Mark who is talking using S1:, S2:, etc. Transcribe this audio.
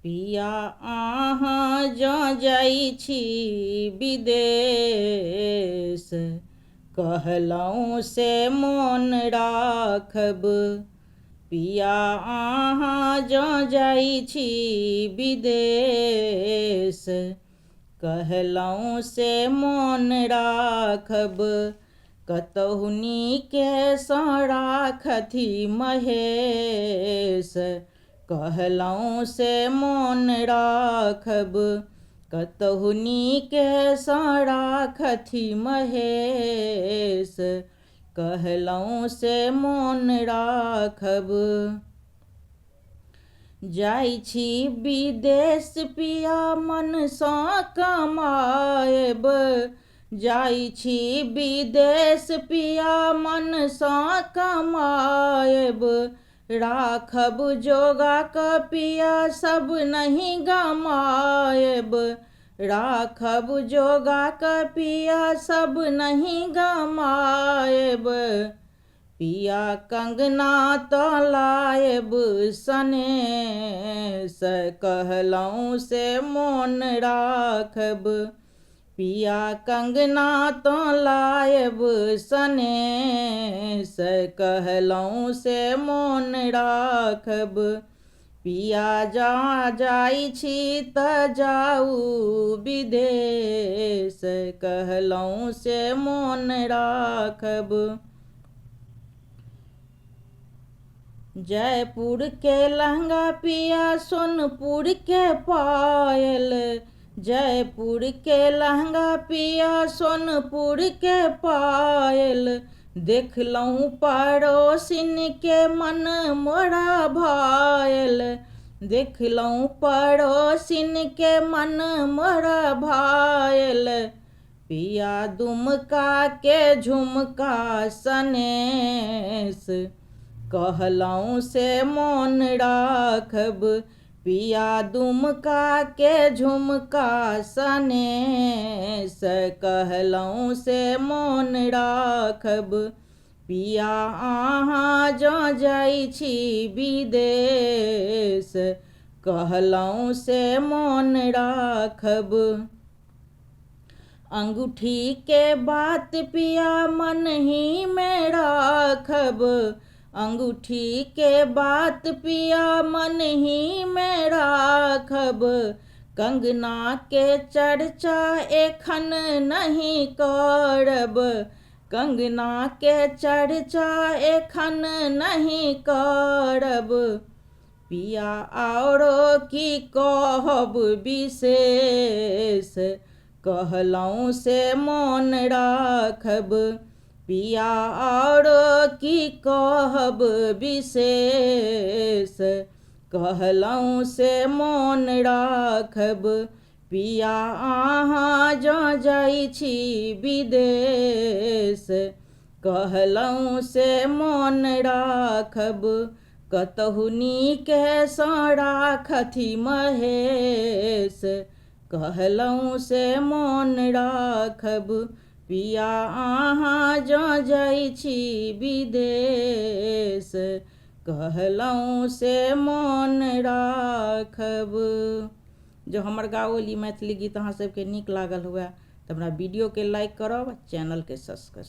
S1: पिया अहाँ जँ जाइ छी विदेश, कहलहुँ से मोन राखब। पिया अहाँ जँ जाइ छी विदेश, कहलहुँ से मोन राखब। कतहु नीकेसँ राखथि महेश, कहलहुँ से मोन राखब। कतहु नीकेसँ राखथि महेश, कहलहुँ से मोन राखब। जाइ छी विदेश पिया मनसँ कमाएब, जाइ छी विदेश पिया मनसँ कमाएब। राखब जोगा कऽ पिया सब नहीं गमाएब, राखब जोगा कऽ पिया सब नहीं गमाएब। पिया कंगना तऽ लाएब सनेस, कहलहुँ से मोन राखब। पिया कंगना तऽ लाएब सनेस, कहलहुँ से मोन राखब। पिया जा जाइ छी तऽ जाऊ विदेश, कहलहुँ से मोन राखब। जयपुर के लहंगा पिया सोनपुर के पायल, जयपुर के लहंगा पिया सोनपुर के पायल। देखलहुँ पड़ोसिन के मन मोरा भायल, देखलहुँ पड़ोसिन के मन मोरा भायल। पिया दुमका के झुमका सनेस, कहलहुँ से मोन राखब। पिया दुमका के झुमका सनेस, कहलहुँ से मोन राखब। पिया अहाँ जँ जाइ छी विदेश, कहलहुँ से मोन राखब। अंगूठी के बात पिया मन ही में राखब, अंगूठी के बात पिया मन ही में राखब। कंगना के चर्चा एखन नहीं करब, कंगना के चर्चा एखन नहीं करब। पिया औरो की कहब विशेष, कहलहुँ से मोन राखब। पिया औरो की कहब विशेष, कहलहुँ से मोन राखब। पिया अहाँ जँ जाइ छी विदेश, कहलहुँ से मोन राखब। कतहु नीकेसँ राखथि महेश, कहलहुँ से मोन राखब। पिया अहाँ जँ जाइ छी विदेश, कहलहुँ से मोन राखब। जो हमर गाओल ई मैथिली गीत अहाँ सबके नीक लागल हुए तऽ हमरा वीडियोके लाइक करब, चैनलके सब्सक्राइब।